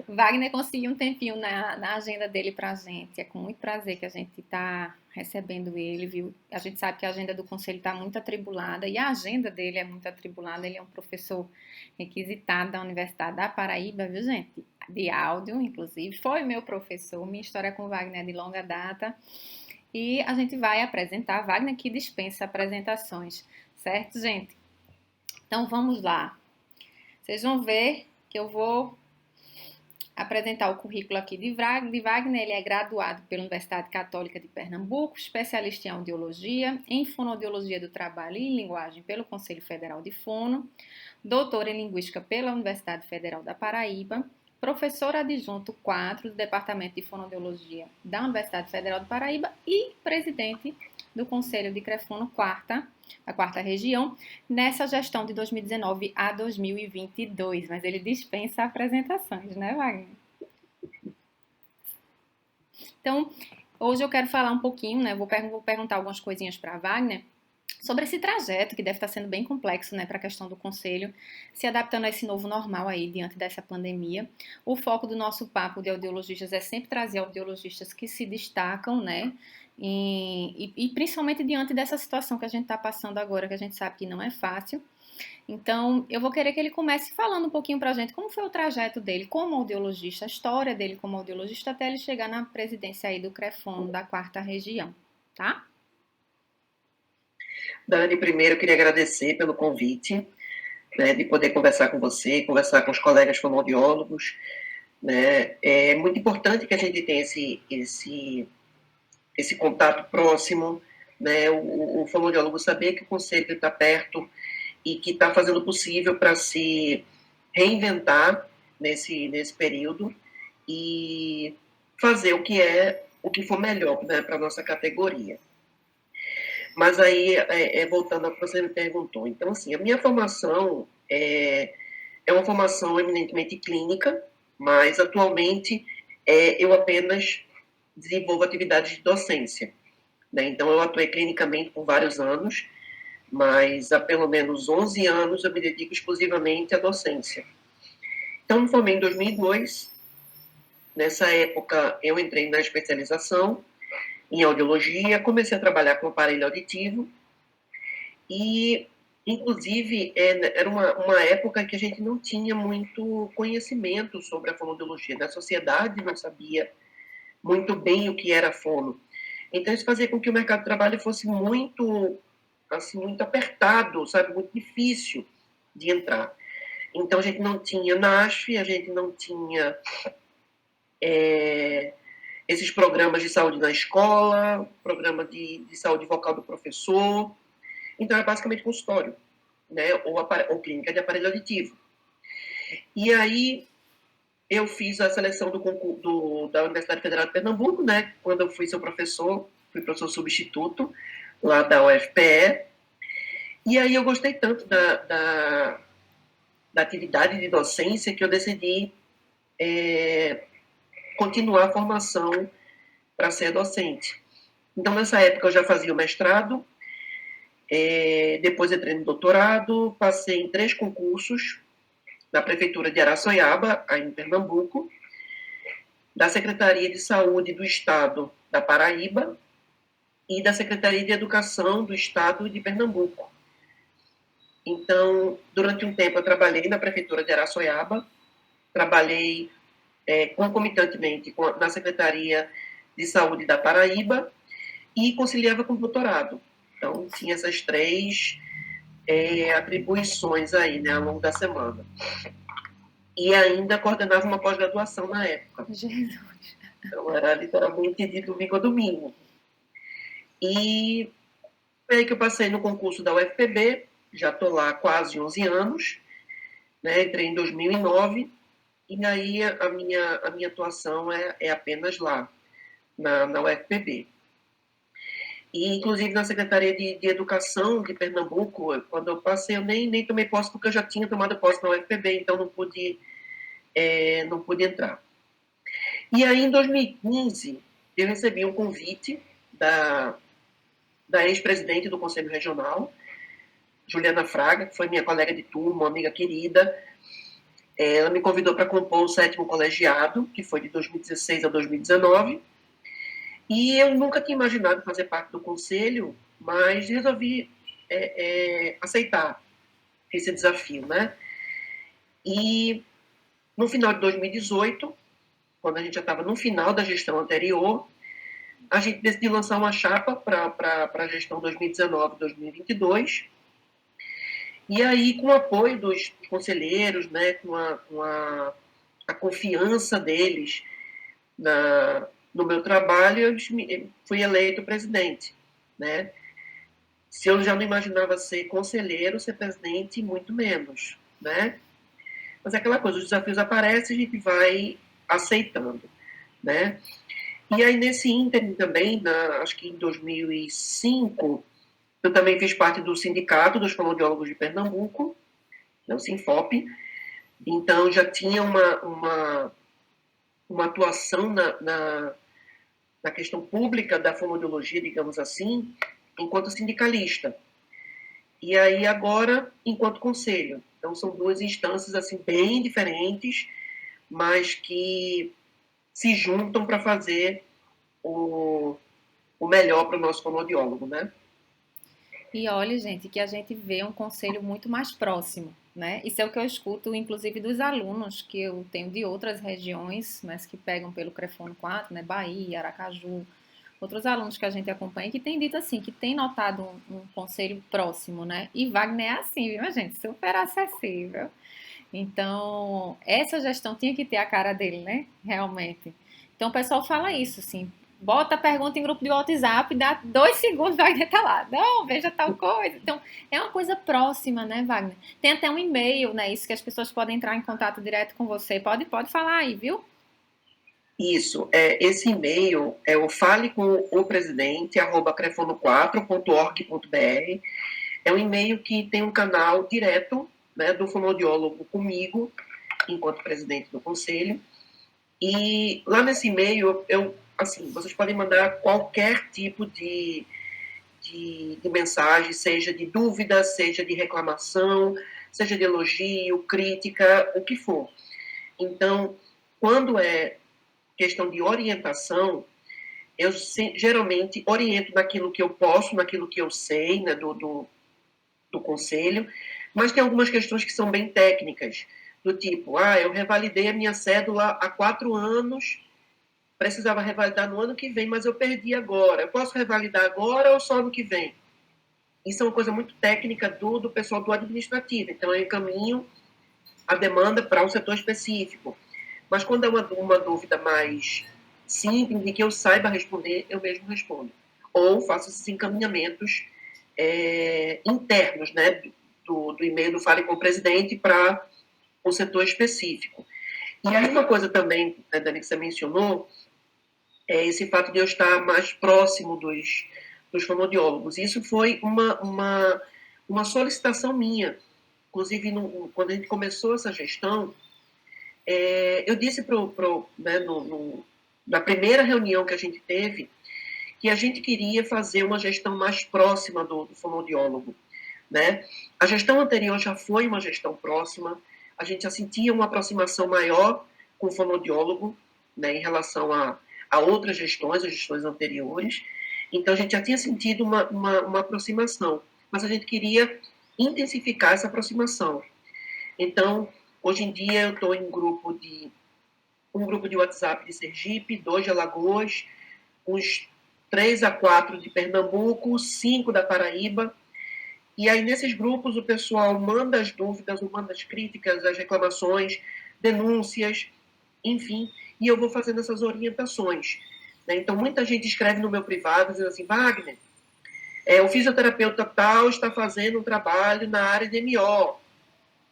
Wagner conseguiu um tempinho na agenda dele pra gente. É com muito prazer que a gente está recebendo ele, viu? A gente sabe que a agenda do conselho está muito atribulada e a agenda dele é muito atribulada. Ele é um professor requisitado da Universidade da Paraíba, viu, gente? De áudio, inclusive. Foi meu professor. Minha história com Wagner é de longa data. E a gente vai apresentar Wagner, que dispensa apresentações, certo, gente? Então vamos lá. Vocês vão ver que eu vou apresentar o currículo aqui de Wagner. Ele é graduado pela Universidade Católica de Pernambuco, especialista em audiologia, em fonoaudiologia do trabalho e linguagem pelo Conselho Federal de Fono, doutor em linguística pela Universidade Federal da Paraíba, professor adjunto 4 do Departamento de Fonoaudiologia da Universidade Federal da Paraíba e presidente do Conselho de Crefono a quarta região, nessa gestão de 2019 a 2022. Mas ele dispensa apresentações, né, Wagner? Então, hoje eu quero falar um pouquinho, né, vou perguntar algumas coisinhas para Wagner, sobre esse trajeto, que deve estar sendo bem complexo, né, para a questão do conselho, se adaptando a esse novo normal aí, diante dessa pandemia. O foco do nosso papo de audiologistas é sempre trazer audiologistas que se destacam, né, e principalmente diante dessa situação que a gente está passando agora, que a gente sabe que não é fácil. Então, eu vou querer que ele comece falando um pouquinho para a gente como foi o trajeto dele como audiologista, a história dele como audiologista, até ele chegar na presidência aí do CREFON da quarta região, tá? Dani, primeiro eu queria agradecer pelo convite, né, de poder conversar com você, conversar com os colegas fonoaudiólogos, né. É muito importante que a gente tenha esse contato próximo, né, o fonoaudiólogo saber que o conselho está perto e que está fazendo o possível para se reinventar nesse período e fazer o que for melhor, né, para a nossa categoria. Mas aí, voltando ao que você me perguntou, então, assim, a minha formação é uma formação eminentemente clínica, mas atualmente eu apenas desenvolvo atividades de docência, né? Então, eu atuei clinicamente por vários anos, mas há pelo menos 11 anos eu me dedico exclusivamente à docência. Então, me formei em 2002. Nessa época, eu entrei na especialização em audiologia, comecei a trabalhar com aparelho auditivo e, inclusive, era uma época que a gente não tinha muito conhecimento sobre a fonoaudiologia, né? A sociedade não sabia muito bem o que era fono. Então, isso fazia com que o mercado de trabalho fosse muito, assim, muito apertado, sabe? Muito difícil de entrar. Então, a gente não tinha NASF, a gente não tinha esses programas de saúde na escola, programa de saúde vocal do professor. Então, era basicamente consultório, né? Ou clínica de aparelho auditivo. E aí, eu fiz a seleção da Universidade Federal de Pernambuco, né? Quando eu fui seu professor, fui professor substituto lá da UFPE. E aí eu gostei tanto da atividade de docência que eu decidi continuar a formação para ser docente. Então, nessa época, eu já fazia o mestrado, depois entrei no doutorado, passei em 3 concursos da Prefeitura de Araçoiaba, aí em Pernambuco, da Secretaria de Saúde do Estado da Paraíba e da Secretaria de Educação do Estado de Pernambuco. Então, durante um tempo, eu trabalhei na Prefeitura de Araçoiaba, trabalhei concomitantemente na Secretaria de Saúde da Paraíba e conciliava com o doutorado. Então, tinha essas 3 atribuições aí, né, ao longo da semana. E ainda coordenava uma pós-graduação na época. Jesus. Então, era literalmente de domingo a domingo. E foi aí que eu passei no concurso da UFPB, já estou lá há quase 11 anos, né, entrei em 2009, e aí a minha atuação é apenas lá, na UFPB. E, inclusive, na Secretaria de Educação de Pernambuco, quando eu passei, eu nem tomei posse, porque eu já tinha tomado posse na UFPB, então não pude entrar. E aí, em 2015, eu recebi um convite da ex-presidente do Conselho Regional, Juliana Fraga, que foi minha colega de turma, uma amiga querida, Ela me convidou para compor o 7º colegiado, que foi de 2016 a 2019, e eu nunca tinha imaginado fazer parte do conselho, mas resolvi aceitar esse desafio, né? E no final de 2018, quando a gente já estava no final da gestão anterior, a gente decidiu lançar uma chapa para a gestão 2019-2022. E aí, com o apoio dos conselheiros, né, com a confiança deles no meu trabalho, eu fui eleito presidente, né? Se eu já não imaginava ser conselheiro, ser presidente, muito menos, né? Mas é aquela coisa, os desafios aparecem e a gente vai aceitando, né? E aí, nesse ínterim também, acho que em 2005, eu também fiz parte do Sindicato dos Fonoaudiólogos de Pernambuco, né, o Sinfop. Então, já tinha uma atuação na questão pública da fonoaudiologia, digamos assim, enquanto sindicalista. E aí, agora, enquanto conselho. Então, são duas instâncias assim bem diferentes, mas que se juntam para fazer o melhor para o nosso fonoaudiólogo, né? E olha, gente, que a gente vê um conselho muito mais próximo, né? Isso é o que eu escuto, inclusive, dos alunos que eu tenho de outras regiões, mas que pegam pelo Crefono 4, né? Bahia, Aracaju, outros alunos que a gente acompanha, que têm dito assim, que tem notado um conselho próximo, né? E Wagner é assim, viu, gente? Super acessível. Então, essa gestão tinha que ter a cara dele, né? Realmente. Então, o pessoal fala isso, assim. Bota a pergunta em grupo de WhatsApp, dá 2 segundos, Wagner tá lá. Não, veja tal coisa. Então, é uma coisa próxima, né, Wagner? Tem até um e-mail, né? Isso que as pessoas podem entrar em contato direto com você. Pode falar aí, viu? Isso, esse e-mail é o falecomopresidente@crefono4.org.br. É um e-mail que tem um canal direto, né, do fonoaudiólogo comigo, enquanto presidente do conselho. E lá nesse e-mail, assim, vocês podem mandar qualquer tipo de mensagem, seja de dúvida, seja de reclamação, seja de elogio, crítica, o que for. Então, quando é questão de orientação, eu geralmente oriento naquilo que eu posso, naquilo que eu sei, né, do conselho, mas tem algumas questões que são bem técnicas, do tipo, eu revalidei a minha cédula há 4 anos, precisava revalidar no ano que vem, mas eu perdi agora. Eu posso revalidar agora ou só no que vem? Isso é uma coisa muito técnica do pessoal do administrativo, então eu encaminho a demanda para um setor específico. Mas quando é uma dúvida mais simples, de que eu saiba responder, eu mesmo respondo. Ou faço esses encaminhamentos internos, né, do e-mail do Fale com o Presidente para o setor específico. E aí uma coisa também, né, Dani, que você mencionou, é esse fato de eu estar mais próximo dos fonoaudiólogos. Isso foi uma solicitação minha. Inclusive, quando a gente começou essa gestão, eu disse né, na primeira reunião que a gente teve, que a gente queria fazer uma gestão mais próxima do fonoaudiólogo, né? A gestão anterior já foi uma gestão próxima, a gente já sentia uma aproximação maior com o fonoaudiólogo, né, em relação a outras gestões, as gestões anteriores. Então, a gente já tinha sentido uma aproximação, mas a gente queria intensificar essa aproximação. Então, hoje em dia, eu estou em um grupo de WhatsApp de Sergipe, 2 de Alagoas, uns 3 a 4 de Pernambuco, 5 da Paraíba. E aí, nesses grupos, o pessoal manda as dúvidas, manda as críticas, as reclamações, denúncias, enfim, e eu vou fazendo essas orientações. Né? Então, muita gente escreve no meu privado, dizendo assim, Wagner, o fisioterapeuta tal está fazendo um trabalho na área de MO.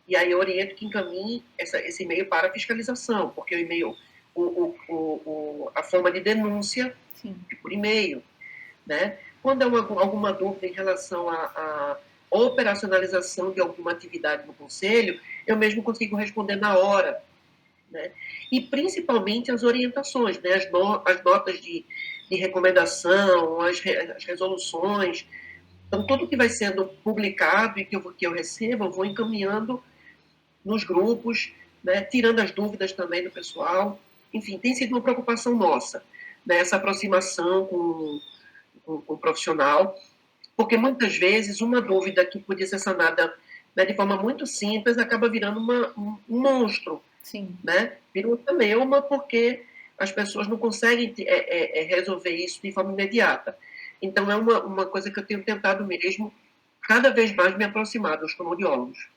E aí eu oriento que encaminhe esse e-mail para fiscalização, porque o e-mail, a forma de denúncia é por e-mail. Né? Quando há alguma dúvida em relação à operacionalização de alguma atividade no conselho, eu mesmo consigo responder na hora. Né? E principalmente as orientações, né? As notas de recomendação, as resoluções. Então, tudo que vai sendo publicado e que eu recebo, eu vou encaminhando nos grupos, né, tirando as dúvidas também do pessoal. Enfim, tem sido uma preocupação nossa, né, essa aproximação com o profissional, porque muitas vezes uma dúvida que podia ser sanada, né, de forma muito simples acaba virando um monstro. Sim. Né? Vira uma celeuma porque as pessoas não conseguem resolver isso de forma imediata. Então, é uma coisa que eu tenho tentado mesmo, cada vez mais me aproximar dos fonoaudiólogos.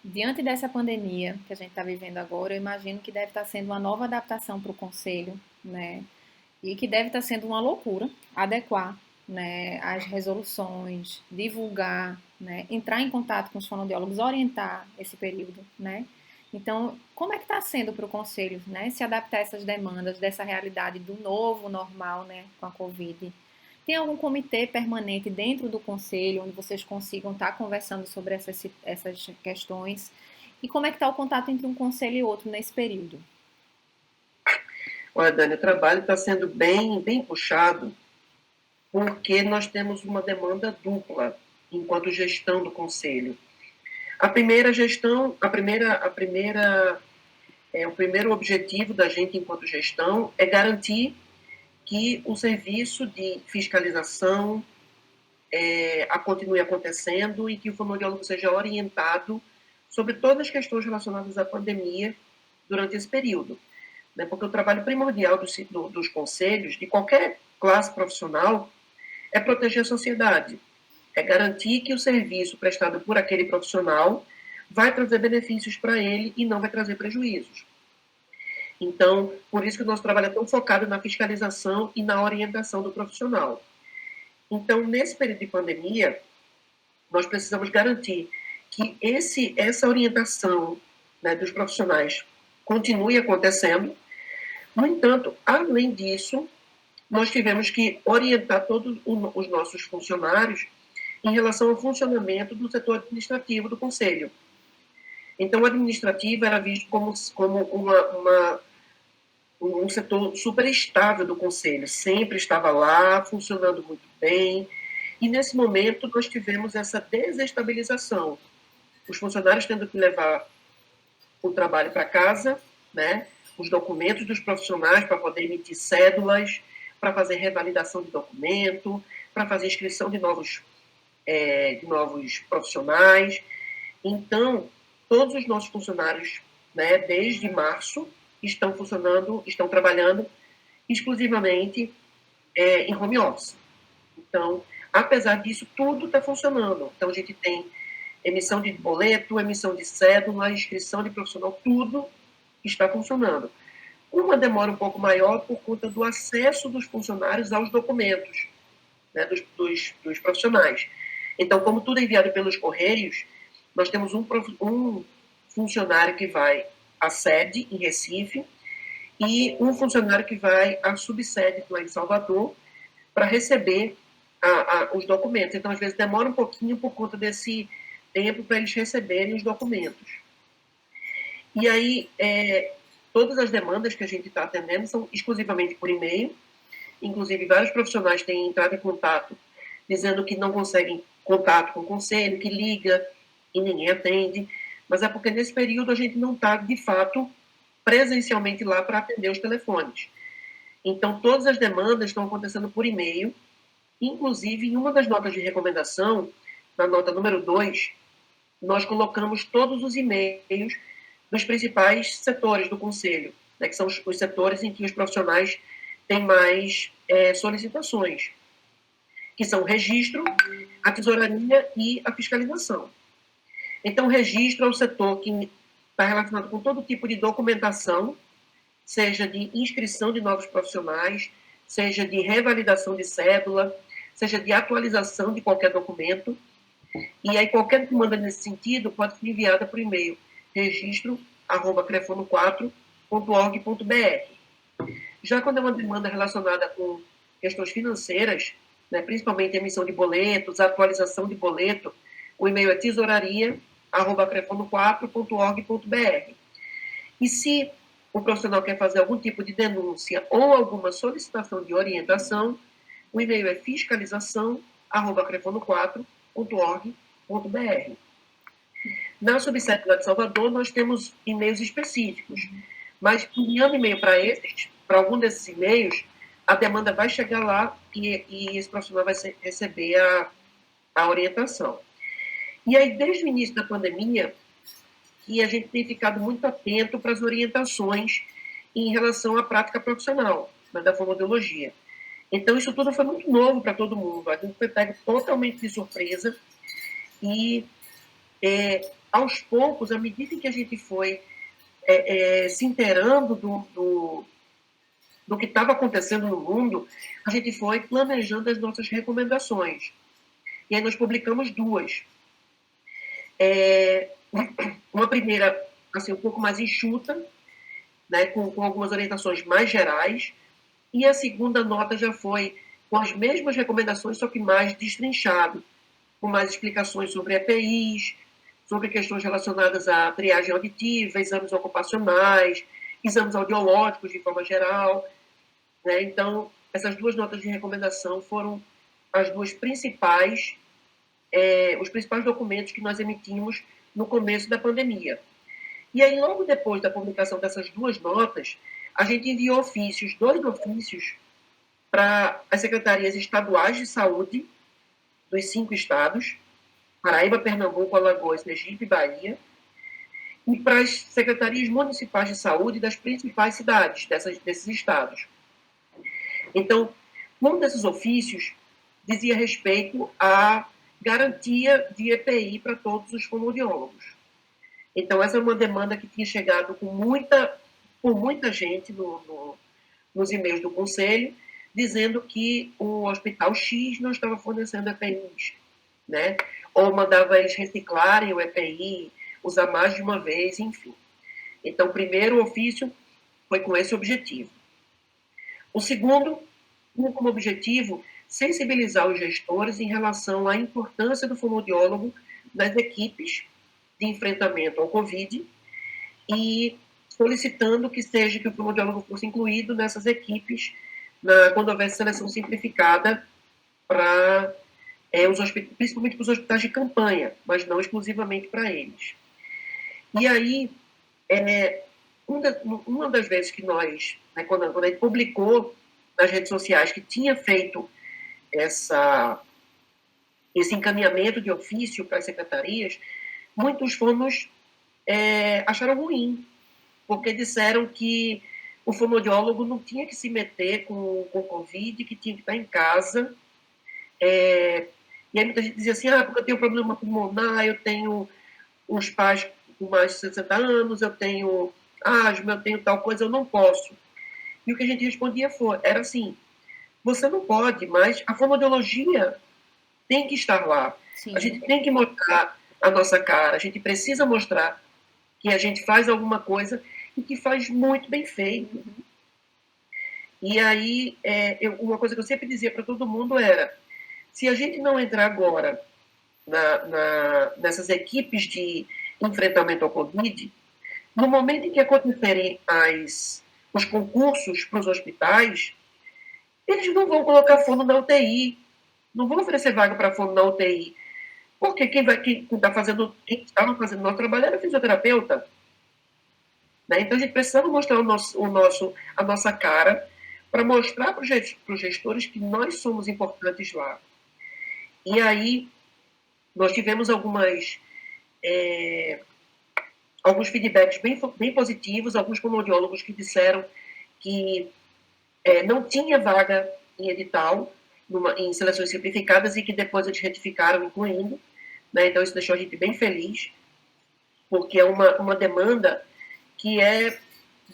Diante dessa pandemia que a gente está vivendo agora, eu imagino que deve estar sendo uma nova adaptação para o conselho, né? E que deve estar sendo uma loucura adequar, né, as resoluções, divulgar, né, entrar em contato com os fonoaudiólogos, orientar esse período, né? Então, como é que está sendo para o conselho, né, se adaptar a essas demandas dessa realidade do novo normal, né, com a Covid? Tem algum comitê permanente dentro do conselho onde vocês consigam estar conversando sobre essas questões? E como é que está o contato entre um conselho e outro nesse período? Olha, Dani, o trabalho está sendo bem puxado, porque nós temos uma demanda dupla enquanto gestão do conselho. A primeira gestão, o primeiro objetivo da gente enquanto gestão é garantir que o serviço de fiscalização continue acontecendo e que o fonoaudiólogo seja orientado sobre todas as questões relacionadas à pandemia durante esse período. Né? Porque o trabalho primordial dos conselhos, de qualquer classe profissional, é proteger a sociedade, é garantir que o serviço prestado por aquele profissional vai trazer benefícios para ele e não vai trazer prejuízos. Então, por isso que o nosso trabalho é tão focado na fiscalização e na orientação do profissional. Então, nesse período de pandemia, nós precisamos garantir que essa orientação, né, dos profissionais continue acontecendo. No entanto, além disso, nós tivemos que orientar todos os nossos funcionários em relação ao funcionamento do setor administrativo do Conselho. Então, o administrativo era visto como um setor super estável do Conselho, sempre estava lá, funcionando muito bem, e nesse momento nós tivemos essa desestabilização. Os funcionários tendo que levar o trabalho para casa, né? Os documentos dos profissionais para poder emitir cédulas, para fazer revalidação de documento, para fazer inscrição de novos profissionais. Então, todos os nossos funcionários, né, desde março, estão trabalhando exclusivamente em home office. Então, apesar disso, tudo está funcionando. Então, a gente tem emissão de boleto, emissão de cédula, inscrição de profissional, tudo está funcionando. Uma demora um pouco maior por conta do acesso dos funcionários aos documentos, né, dos profissionais. Então, como tudo é enviado pelos correios, nós temos um funcionário que vai à sede, em Recife, e um funcionário que vai à subsede, lá em Salvador, para receber os documentos. Então, às vezes, demora um pouquinho por conta desse tempo para eles receberem os documentos. E aí, todas as demandas que a gente está atendendo são exclusivamente por e-mail. Inclusive, vários profissionais têm entrado em contato dizendo que não conseguem contato com o conselho, que liga e ninguém atende. Mas é porque nesse período a gente não está, de fato, presencialmente lá para atender os telefones. Então, todas as demandas estão acontecendo por e-mail. Inclusive, em uma das notas de recomendação, na nota número 2, nós colocamos todos os e-mails dos principais setores do Conselho, né, que são os setores em que os profissionais têm mais solicitações, que são o registro, a tesouraria e a fiscalização. Então, o registro é o setor que está relacionado com todo tipo de documentação, seja de inscrição de novos profissionais, seja de revalidação de cédula, seja de atualização de qualquer documento. E aí, qualquer demanda nesse sentido pode ser enviada por e-mail registro@crefono4.org.br. Já quando é uma demanda relacionada com questões financeiras, né, principalmente emissão de boletos, atualização de boleto, o e-mail é tesouraria@crefono4.org.br. E se o profissional quer fazer algum tipo de denúncia ou alguma solicitação de orientação, o e-mail é fiscalização@crefono4.org.br. Na subsede lá de Salvador, nós temos e-mails específicos, mas enviando e-mail para algum desses e-mails, a demanda vai chegar lá e esse profissional vai receber a orientação. E aí, desde o início da pandemia, que a gente tem ficado muito atento para as orientações em relação à prática profissional, né, da fonoaudiologia. Então, isso tudo foi muito novo para todo mundo. A gente foi pego totalmente de surpresa e, aos poucos, à medida que a gente foi se inteirando do que estava acontecendo no mundo, a gente foi planejando as nossas recomendações. E aí nós publicamos duas. Uma primeira, assim, um pouco mais enxuta, né, com algumas orientações mais gerais, e a segunda nota já foi com as mesmas recomendações, só que mais destrinchado, com mais explicações sobre EPIs, sobre questões relacionadas à triagem auditiva, exames ocupacionais, exames audiológicos de forma geral. Né? Então, essas duas notas de recomendação foram as duas principais, os principais documentos que nós emitimos no começo da pandemia. E aí, logo depois da publicação dessas duas notas, a gente enviou dois ofícios, para as secretarias estaduais de saúde dos 5 estados, Paraíba, Pernambuco, Alagoas, Sergipe e Bahia, e para as secretarias municipais de saúde das principais cidades desses estados. Então, um desses ofícios dizia respeito à garantia de EPI para todos os fonoaudiólogos. Então, essa é uma demanda que tinha chegado por muita gente nos e-mails do Conselho, dizendo que o Hospital X não estava fornecendo EPIs, né? Ou mandava eles reciclarem o EPI, usar mais de uma vez, enfim. Então, o primeiro ofício foi com esse objetivo. O segundo, como objetivo, sensibilizar os gestores em relação à importância do fonoaudiólogo nas equipes de enfrentamento ao Covid e solicitando que o fonoaudiólogo fosse incluído nessas equipes quando houvesse seleção simplificada para principalmente para os hospitais de campanha, mas não exclusivamente para eles. E aí, uma das vezes que nós, né, quando a gente publicou nas redes sociais que tinha feito esse encaminhamento de ofício para as secretarias, muitos fonos acharam ruim, porque disseram que o fonoaudiólogo não tinha que se meter com o Covid, que tinha que estar em casa. E aí muita gente dizia assim, porque eu tenho problema pulmonar, eu tenho uns pais com mais de 60 anos, eu tenho asma, eu tenho tal coisa, eu não posso. E o que a gente respondia era assim, você não pode, mas a fonoaudiologia tem que estar lá. Sim. A gente tem que mostrar a nossa cara, a gente precisa mostrar que a gente faz alguma coisa e que faz muito bem feito. Uhum. E aí, uma coisa que eu sempre dizia para todo mundo era, se a gente não entrar agora nessas equipes de enfrentamento ao Covid, no momento em que acontecerem os concursos para os hospitais, eles não vão colocar fono na UTI, não vão oferecer vaga para fono na UTI, porque quem estava fazendo nosso trabalho era fisioterapeuta. Né? Então, a gente precisa mostrar a nossa cara para mostrar para os gestores que nós somos importantes lá. E aí, nós tivemos alguns feedbacks bem positivos, alguns fonoaudiólogos que disseram que não tinha vaga em edital, em seleções simplificadas, e que depois eles retificaram, incluindo. Né? Então, isso deixou a gente bem feliz, porque é uma demanda que é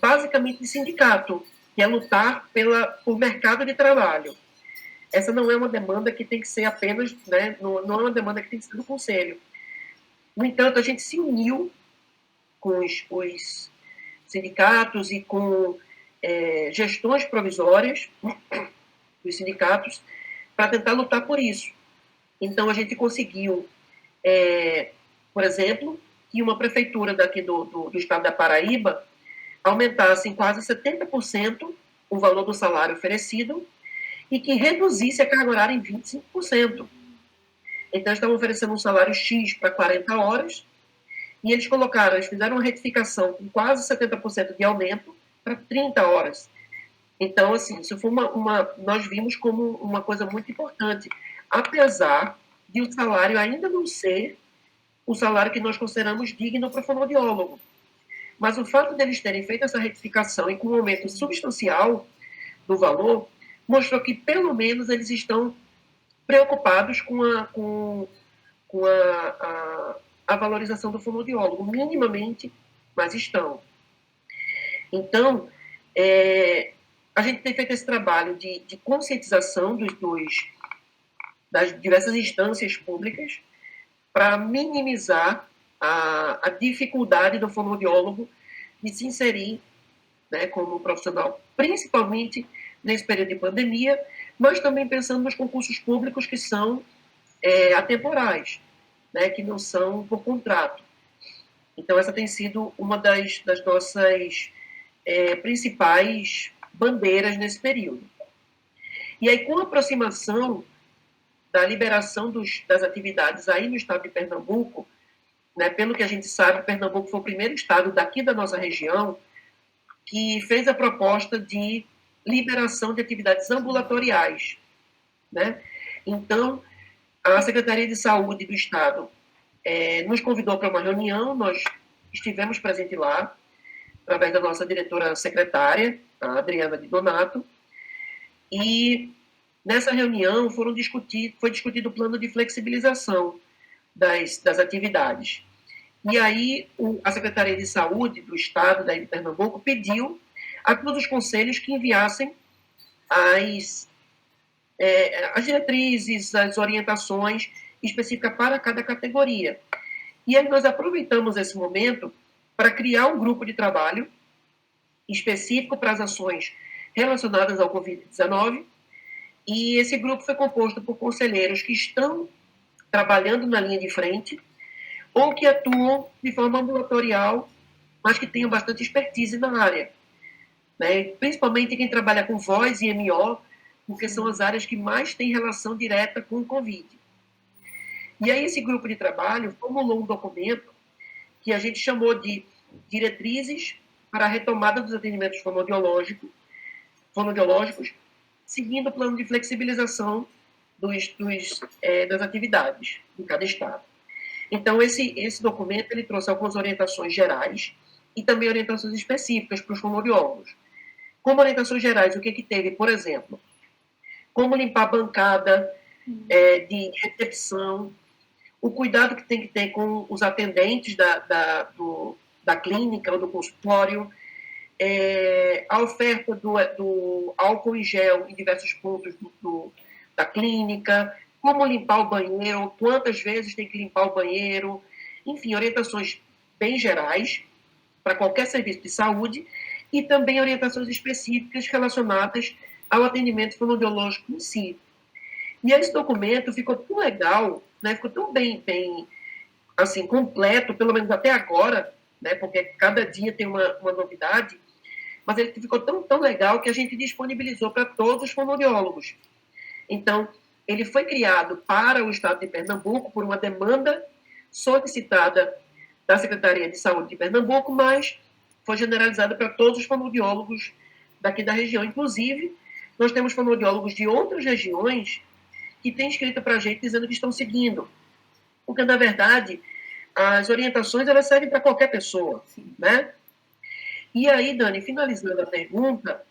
basicamente de sindicato, que é lutar por mercado de trabalho. Essa não é uma demanda que tem que ser apenas, né, não é uma demanda que tem que ser do Conselho. No entanto, a gente se uniu com os sindicatos e com gestões provisórias dos sindicatos para tentar lutar por isso. Então, a gente conseguiu, por exemplo, que uma prefeitura daqui do estado da Paraíba aumentasse em quase 70% o valor do salário oferecido e que reduzisse a carga horária em 25%. Então, estavam oferecendo um salário X para 40 horas E eles fizeram uma retificação com quase 70% de aumento para 30 horas. Então, assim, isso foi nós vimos como uma coisa muito importante, apesar de o salário ainda não ser o salário que nós consideramos digno para o fonoaudiólogo. Mas o fato deles terem feito essa retificação e com um aumento substancial do valor, mostrou que, pelo menos, eles estão preocupados com a valorização do fonoaudiólogo, minimamente, mas estão. Então, a gente tem feito esse trabalho de conscientização das diversas instâncias públicas para minimizar a dificuldade do fonoaudiólogo de se inserir, né, como profissional, principalmente nesse período de pandemia, mas também pensando nos concursos públicos que são atemporais, né, que não são por contrato. Então, essa tem sido uma das nossas principais bandeiras nesse período. E aí, com a aproximação da liberação das atividades aí no estado de Pernambuco, né, pelo que a gente sabe, Pernambuco foi o primeiro estado daqui da nossa região que fez a proposta de liberação de atividades ambulatoriais, né? Então, a Secretaria de Saúde do Estado nos convidou para uma reunião, nós estivemos presentes lá, através da nossa diretora secretária, a Adriana de Donato, e nessa reunião foi discutido o plano de flexibilização das atividades. E aí a Secretaria de Saúde do Estado, daí de Pernambuco, pediu a todos os conselhos que enviassem as diretrizes, as orientações específicas para cada categoria. E aí nós aproveitamos esse momento para criar um grupo de trabalho específico para as ações relacionadas ao Covid-19, e esse grupo foi composto por conselheiros que estão trabalhando na linha de frente ou que atuam de forma ambulatorial, mas que tenham bastante expertise na área, né? Principalmente quem trabalha com voz e MO, porque são as áreas que mais têm relação direta com o Covid. E aí esse grupo de trabalho formulou um documento que a gente chamou de Diretrizes para a Retomada dos Atendimentos Fonoaudiológicos, seguindo o plano de flexibilização das atividades em cada estado. Então, esse documento ele trouxe algumas orientações gerais e também orientações específicas para os fonoaudiólogos. Como orientações gerais, o que teve, por exemplo, como limpar a bancada de recepção, o cuidado que tem que ter com os atendentes da clínica ou do consultório, a oferta do álcool em gel em diversos pontos da clínica, como limpar o banheiro, quantas vezes tem que limpar o banheiro, enfim, orientações bem gerais para qualquer serviço de saúde e também orientações específicas relacionadas ao atendimento fonoaudiológico em si. E esse documento ficou tão legal, né, ficou tão bem assim, completo, pelo menos até agora, né, porque cada dia tem uma novidade, mas ele ficou tão legal que a gente disponibilizou para todos os fonoaudiólogos. Então, ele foi criado para o estado de Pernambuco por uma demanda solicitada da Secretaria de Saúde de Pernambuco, mas foi generalizado para todos os fonoaudiólogos daqui da região. Inclusive, nós temos fonoaudiólogos de outras regiões que têm escrito para a gente dizendo que estão seguindo. Porque, na verdade, as orientações elas servem para qualquer pessoa, né? E aí, Dani, finalizando a pergunta,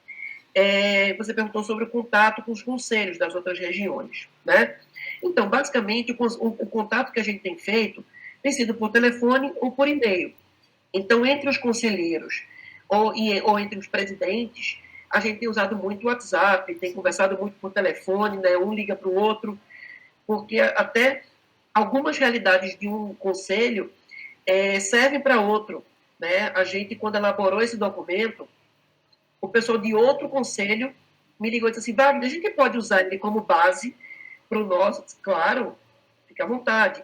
você perguntou sobre o contato com os conselhos das outras regiões, né? Então, basicamente, o contato que a gente tem feito tem sido por telefone ou por e-mail. Então, entre os conselheiros ou entre os presidentes, a gente tem usado muito o WhatsApp, tem conversado muito por telefone, né? Um liga para o outro, porque até algumas realidades de um conselho servem para outro, né? A gente, quando elaborou esse documento, o pessoal de outro conselho me ligou e disse assim, Wagner, a gente pode usar ele como base para o nosso? Claro, fica à vontade,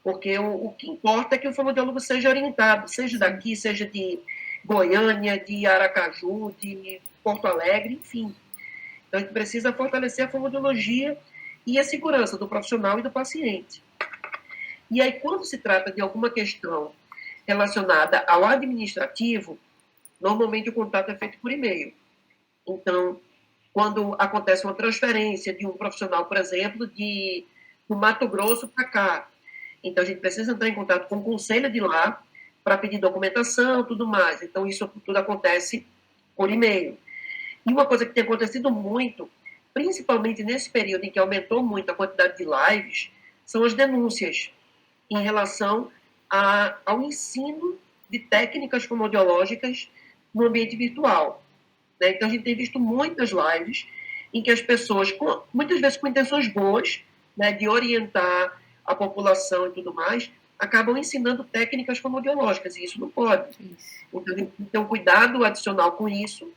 porque o que importa é que o fonoaudiólogo seja orientado, seja daqui, seja de Goiânia, de Aracaju, de Porto Alegre, enfim. Então, a gente precisa fortalecer a fonoaudiologia e a segurança do profissional e do paciente. E aí, quando se trata de alguma questão relacionada ao administrativo, normalmente o contato é feito por e-mail. Então, quando acontece uma transferência de um profissional, por exemplo, do Mato Grosso para cá, então a gente precisa entrar em contato com o conselho de lá para pedir documentação, tudo mais. Então, isso tudo acontece por e-mail. E uma coisa que tem acontecido muito, principalmente nesse período em que aumentou muito a quantidade de lives, são as denúncias em relação ao ensino de técnicas fonoaudiológicas no ambiente virtual. Né? Então, a gente tem visto muitas lives em que as pessoas, muitas vezes com intenções boas, né, de orientar a população e tudo mais, acabam ensinando técnicas fonoaudiológicas, e isso não pode. Então, cuidado adicional com isso.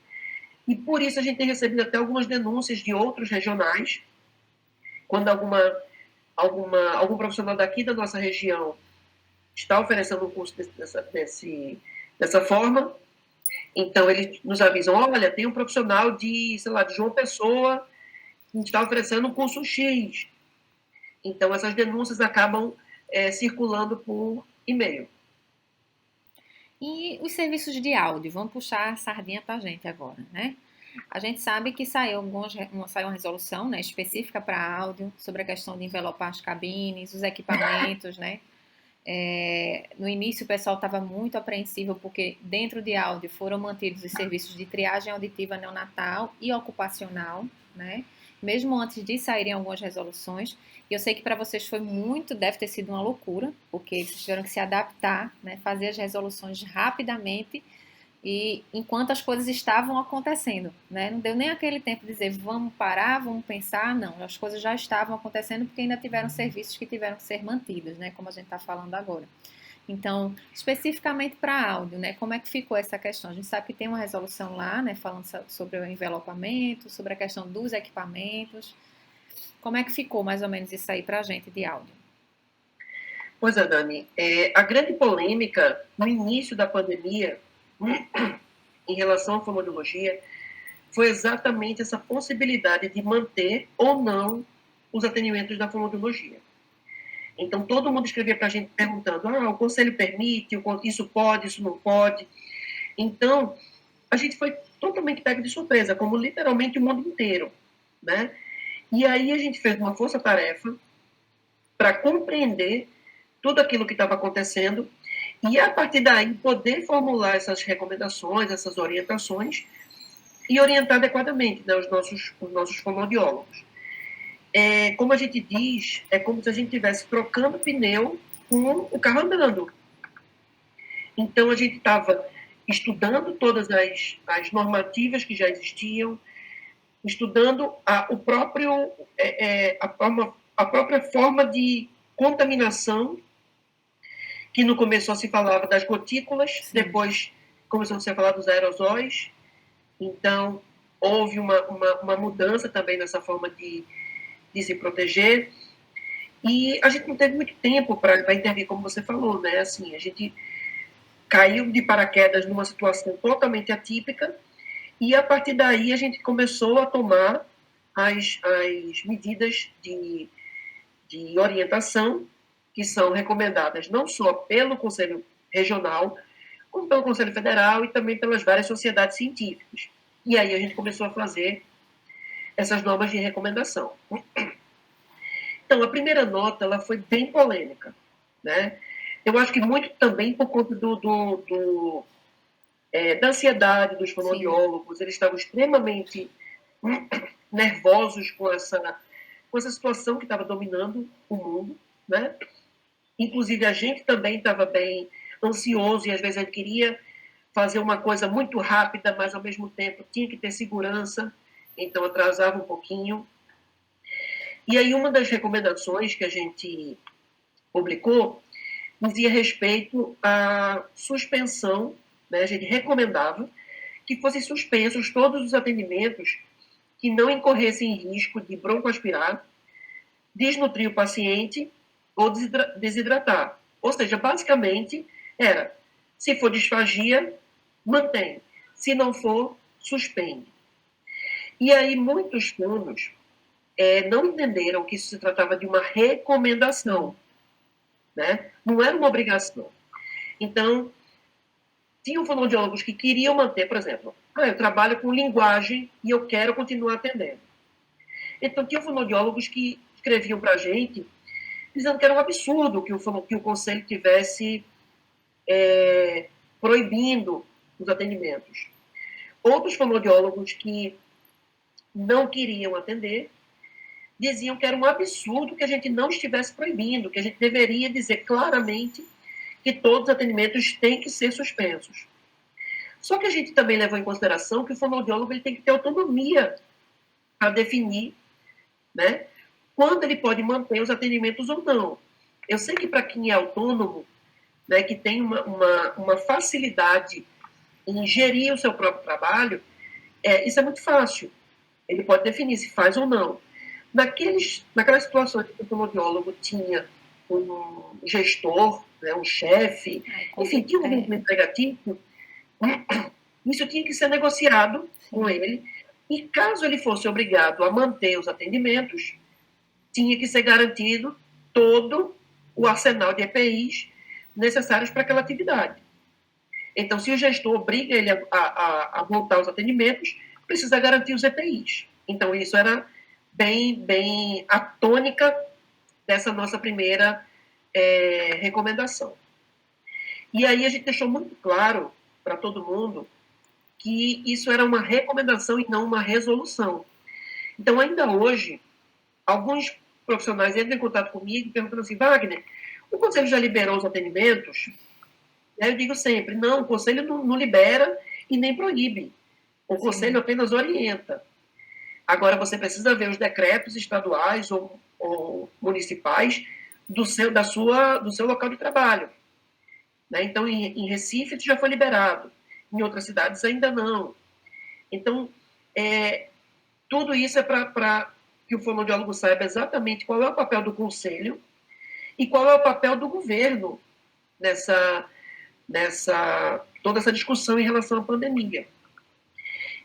E por isso a gente tem recebido até algumas denúncias de outros regionais, quando algum profissional daqui da nossa região está oferecendo um curso dessa forma. Então, eles nos avisam, olha, tem um profissional de, sei lá, de João Pessoa que está oferecendo um curso X. Então, essas denúncias acabam circulando por e-mail. E os serviços de áudio, vamos puxar a sardinha para a gente agora, né? A gente sabe que saiu uma resolução, né, específica para áudio, sobre a questão de envelopar as cabines, os equipamentos, né? No início o pessoal estava muito apreensivo porque dentro de áudio foram mantidos os serviços de triagem auditiva neonatal e ocupacional, né? Mesmo antes de saírem algumas resoluções. E eu sei que para vocês foi deve ter sido uma loucura, porque eles tiveram que se adaptar, né? Fazer as resoluções rapidamente e enquanto as coisas estavam acontecendo, né? Não deu nem aquele tempo de dizer vamos parar, vamos pensar, não. As coisas já estavam acontecendo porque ainda tiveram serviços que tiveram que ser mantidos, né? Como a gente está falando agora. Então, especificamente para áudio, né? Como é que ficou essa questão? A gente sabe que tem uma resolução lá, né? Falando sobre o envelopamento, sobre a questão dos equipamentos. Como é que ficou mais ou menos isso aí para a gente de áudio? Pois é, Dani. A grande polêmica no início da pandemia em relação à fonoaudiologia foi exatamente essa possibilidade de manter ou não os atendimentos da fonoaudiologia. Então, todo mundo escrevia para a gente perguntando, o conselho permite, isso pode, isso não pode. Então, a gente foi totalmente pego de surpresa, como literalmente o mundo inteiro, né? E aí a gente fez uma força-tarefa para compreender tudo aquilo que estava acontecendo e, a partir daí, poder formular essas recomendações, essas orientações e orientar adequadamente, né, os nossos fonoaudiólogos. Como a gente diz, é como se a gente estivesse trocando pneu com o carro andando. Então, a gente estava estudando todas as normativas que já existiam, estudando a própria forma de contaminação, que no começo só se falava das gotículas, sim, depois começou a se falar dos aerosóis. Então, houve uma mudança também nessa forma de se proteger. E a gente não teve muito tempo para intervir, como você falou, né? Assim, a gente caiu de paraquedas numa situação totalmente atípica e, a partir daí, a gente começou a tomar as medidas de orientação que são recomendadas não só pelo Conselho Regional, como pelo Conselho Federal e também pelas várias sociedades científicas. E aí a gente começou a fazer essas normas de recomendação. Então, a primeira nota ela foi bem polêmica, né? Eu acho que muito também por conta da ansiedade dos fonoaudiólogos, eles estavam extremamente nervosos com essa situação que estava dominando o mundo, né? Inclusive, a gente também estava bem ansioso e, às vezes, a gente queria fazer uma coisa muito rápida, mas, ao mesmo tempo, tinha que ter segurança, então atrasava um pouquinho. E aí, uma das recomendações que a gente publicou dizia respeito à suspensão, né? A gente recomendava que fossem suspensos todos os atendimentos que não incorressem em risco de broncoaspirar, desnutrir o paciente ou desidratar. Ou seja, basicamente era, se for disfagia, mantém. Se não for, suspende. E aí muitos fonos não entenderam que isso se tratava de uma recomendação, né? Não era uma obrigação. Então, tinham fonoaudiólogos que queriam manter, por exemplo, eu trabalho com linguagem e eu quero continuar atendendo. Então, tinha fonoaudiólogos que escreviam para a gente dizendo que era um absurdo que o conselho tivesse proibindo os atendimentos. Outros fonoaudiólogos que não queriam atender diziam que era um absurdo que a gente não estivesse proibindo, que a gente deveria dizer claramente que todos os atendimentos têm que ser suspensos. Só que a gente também levou em consideração que o fonoaudiólogo ele tem que ter autonomia para definir, né, quando ele pode manter os atendimentos ou não. Eu sei que para quem é autônomo, né, que tem uma facilidade em gerir o seu próprio trabalho, isso é muito fácil. Ele pode definir se faz ou não. Naquelas situações que o fonoaudiólogo tinha um gestor, né, um chefe, enfim, tinha um vínculo empregatício, isso tinha que ser negociado com ele, e caso ele fosse obrigado a manter os atendimentos, tinha que ser garantido todo o arsenal de EPIs necessários para aquela atividade. Então, se o gestor obriga ele a voltar os atendimentos, precisa garantir os EPIs. Então, isso era bem a tônica dessa nossa primeira recomendação. E aí a gente deixou muito claro para todo mundo que isso era uma recomendação e não uma resolução. Então, ainda hoje, alguns profissionais entram em contato comigo perguntando assim, Wagner, o Conselho já liberou os atendimentos? Eu digo sempre, não, o Conselho não libera e nem proíbe. O Conselho apenas orienta. Agora, você precisa ver os decretos estaduais ou municipais do seu local de trabalho. Né? Então, em Recife, isso já foi liberado. Em outras cidades, ainda não. Então, tudo isso é para que o fonoaudiólogo saiba exatamente qual é o papel do Conselho e qual é o papel do governo nessa toda essa discussão em relação à pandemia.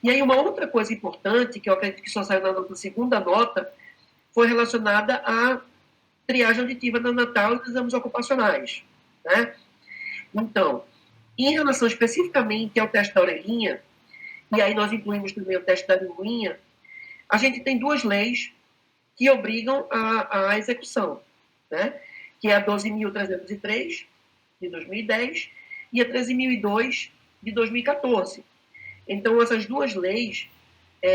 E aí uma outra coisa importante, que eu acredito que só saiu na nossa segunda nota, foi relacionada à triagem auditiva neonatal e dos exames ocupacionais. Né? Então, em relação especificamente ao teste da orelhinha, e aí nós incluímos também o teste da linguinha, a gente tem duas leis que obrigam a execução, né? Que é a 12.303, de 2010, e a 13.002, de 2014. Então, essas duas leis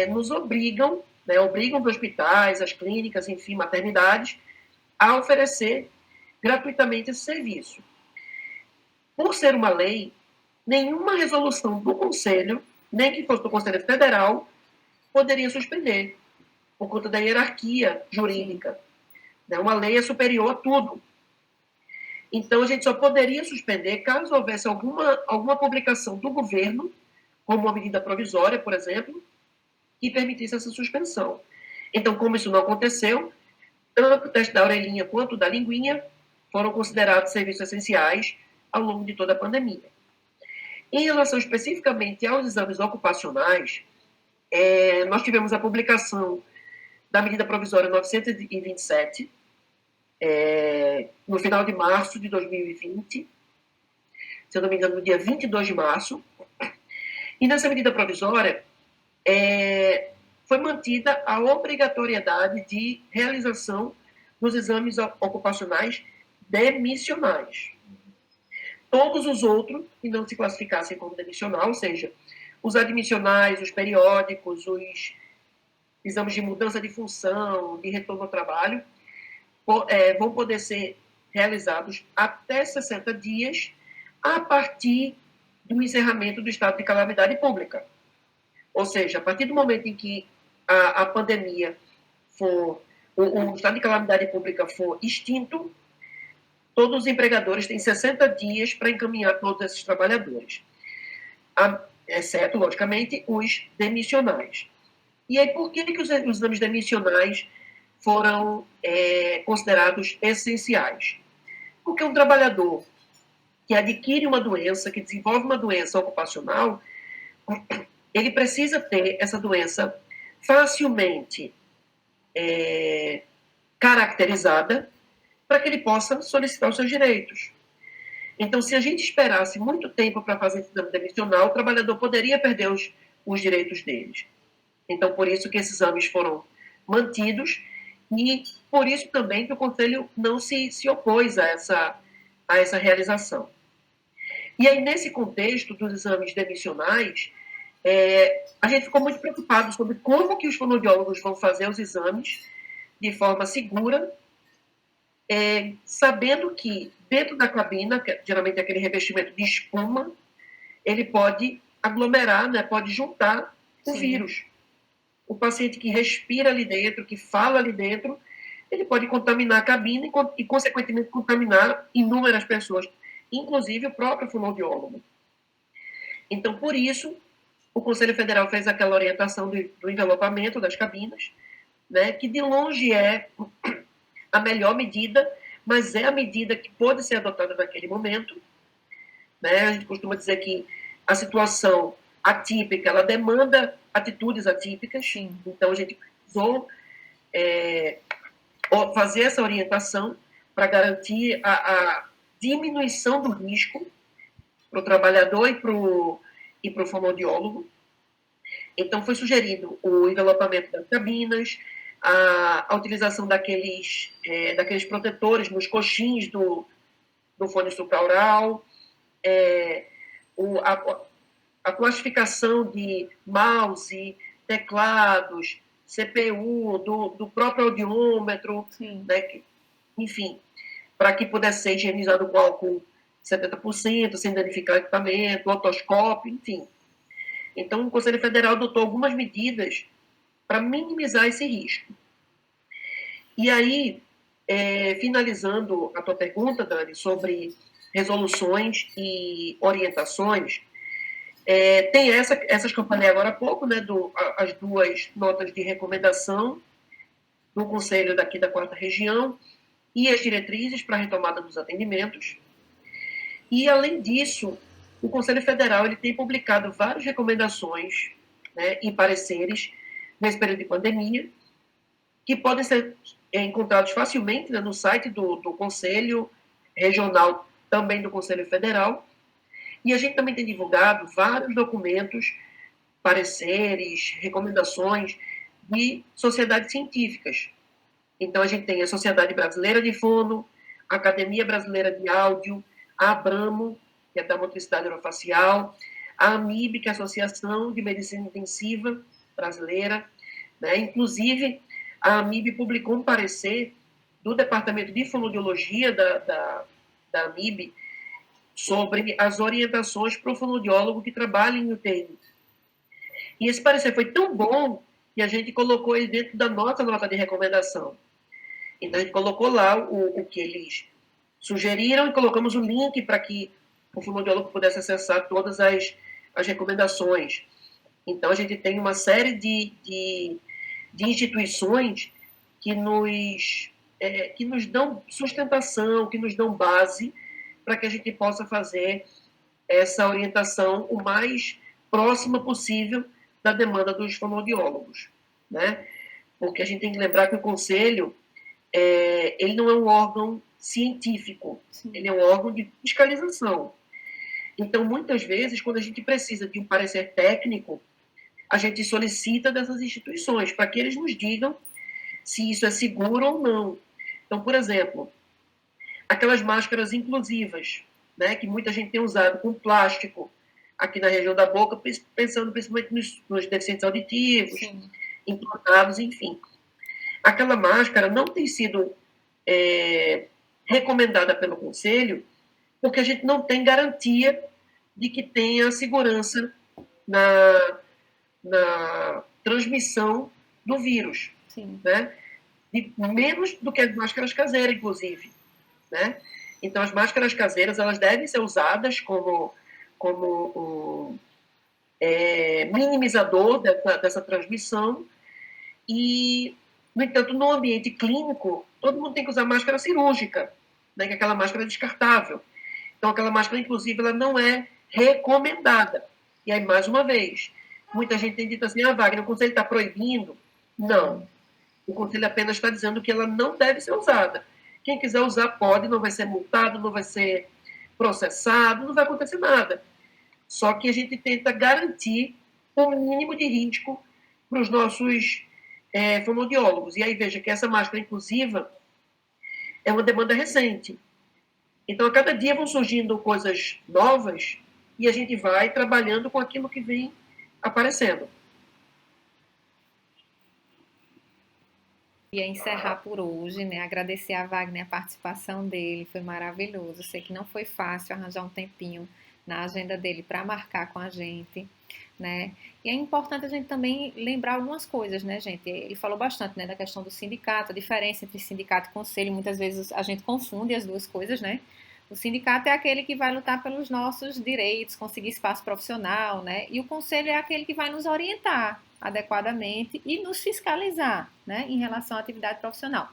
nos obrigam, né, obrigam os hospitais, as clínicas, enfim, maternidades, a oferecer gratuitamente esse serviço. Por ser uma lei, nenhuma resolução do Conselho, nem que fosse do Conselho Federal, poderia suspender, por conta da hierarquia jurídica. Né? Uma lei é superior a tudo. Então, a gente só poderia suspender caso houvesse alguma publicação do governo, como uma medida provisória, por exemplo, que permitisse essa suspensão. Então, como isso não aconteceu, tanto o teste da orelhinha quanto da linguinha foram considerados serviços essenciais ao longo de toda a pandemia. Em relação especificamente aos exames ocupacionais, nós tivemos a publicação da medida provisória 927, no final de março de 2020, se eu não me engano, no dia 22 de março. E nessa medida provisória foi mantida a obrigatoriedade de realização dos exames ocupacionais demissionais. Todos os outros que não se classificassem como demissional, ou seja, os admissionais, os periódicos, os exames de mudança de função, de retorno ao trabalho, vão poder ser realizados até 60 dias a partir do encerramento do estado de calamidade pública. Ou seja, a partir do momento em que a pandemia o estado de calamidade pública for extinto, todos os empregadores têm 60 dias para encaminhar todos esses trabalhadores, exceto, logicamente, os demissionais. E aí, por que os exames demissionais foram considerados essenciais? Porque um trabalhador que adquire uma doença, que desenvolve uma doença ocupacional, ele precisa ter essa doença facilmente caracterizada para que ele possa solicitar os seus direitos. Então, se a gente esperasse muito tempo para fazer esse exame demissional, o trabalhador poderia perder os direitos deles. Então, por isso que esses exames foram mantidos e por isso também que o Conselho não se opôs a essa realização. E aí, nesse contexto dos exames demissionais, a gente ficou muito preocupado sobre como que os fonoaudiólogos vão fazer os exames de forma segura, sabendo que dentro da cabina, que geralmente é aquele revestimento de espuma, ele pode aglomerar, né, pode juntar o vírus. O paciente que respira ali dentro, que fala ali dentro, ele pode contaminar a cabina e consequentemente, contaminar inúmeras pessoas, inclusive o próprio fonoaudiólogo. Então, por isso, o Conselho Federal fez aquela orientação do envelopamento das cabinas, né, que de longe é a melhor medida, mas é a medida que pode ser adotada naquele momento. Né? A gente costuma dizer que a situação atípica, ela demanda atitudes atípicas. Sim. Então, a gente precisou fazer essa orientação para garantir a diminuição do risco para o trabalhador e para o fonoaudiólogo. Então, foi sugerido o envelopamento das cabinas, a utilização daqueles protetores nos coxins do fone supraoral, a classificação de mouse, teclados, CPU, do próprio audiômetro, né, enfim, para que pudesse ser higienizado com álcool 70%, sem danificar o equipamento, otoscópio, enfim. Então, o Conselho Federal adotou algumas medidas para minimizar esse risco. E aí, finalizando a tua pergunta, Dani, sobre resoluções e orientações, tem essas que eu falei agora há pouco, né, as duas notas de recomendação do Conselho daqui da 4ª Região e as diretrizes para a retomada dos atendimentos. E, além disso, o Conselho Federal ele tem publicado várias recomendações, né, e pareceres nesse período de pandemia, que podem ser encontrados facilmente, né, no site do Conselho Regional, também do Conselho Federal. E a gente também tem divulgado vários documentos, pareceres, recomendações de sociedades científicas. Então, a gente tem a Sociedade Brasileira de Fono, a Academia Brasileira de Áudio, a Abramo, que é da motricidade orofacial, a AMIB, que é a Associação de Medicina Intensiva Brasileira, né? Inclusive, a AMIB publicou um parecer do Departamento de Fonoaudiologia da AMIB sobre as orientações para o fonoaudiólogo que trabalha em UTI. E esse parecer foi tão bom que a gente colocou ele dentro da nossa nota de recomendação. Então, a gente colocou lá o que eles sugeriram e colocamos o link para que o fonoaudiólogo pudesse acessar todas as recomendações. Então, a gente tem uma série de instituições que nos dão sustentação, que nos dão base para que a gente possa fazer essa orientação o mais próxima possível da demanda dos fonoaudiólogos, né? Porque a gente tem que lembrar que o Conselho ele não é um órgão científico, ele é um órgão de fiscalização. Então, muitas vezes, quando a gente precisa de um parecer técnico, a gente solicita dessas instituições para que eles nos digam se isso é seguro ou não. Então, por exemplo, aquelas máscaras inclusivas, né, que muita gente tem usado com plástico aqui na região da boca, pensando principalmente nos deficientes auditivos, implantados, enfim. Aquela máscara não tem sido recomendada pelo Conselho porque a gente não tem garantia de que tenha segurança na transmissão do vírus. Né? Menos do que as máscaras caseiras, inclusive. Né? Então, as máscaras caseiras elas devem ser usadas como um minimizador dessa transmissão e, no entanto, no ambiente clínico, todo mundo tem que usar máscara cirúrgica, né, que é aquela máscara descartável. Então, aquela máscara, inclusive, ela não é recomendada. E aí, mais uma vez, muita gente tem dito assim, Wagner, o Conselho está proibindo? Não. O Conselho apenas está dizendo que ela não deve ser usada. Quem quiser usar pode, não vai ser multado, não vai ser processado, não vai acontecer nada. Só que a gente tenta garantir o mínimo de risco para os nossos fonoaudiólogos. E aí veja que essa máscara inclusiva é uma demanda recente. Então, a cada dia vão surgindo coisas novas e a gente vai trabalhando com aquilo que vem aparecendo. Ia encerrar por hoje, né? Agradecer a Wagner a participação dele, foi maravilhoso. Sei que não foi fácil arranjar um tempinho na agenda dele para marcar com a gente, né? E é importante a gente também lembrar algumas coisas, né, gente? Ele falou bastante, né, da questão do sindicato, a diferença entre sindicato e conselho. Muitas vezes a gente confunde as duas coisas, né? O sindicato é aquele que vai lutar pelos nossos direitos, conseguir espaço profissional, né? E o conselho é aquele que vai nos orientar adequadamente e nos fiscalizar, né, em relação à atividade profissional.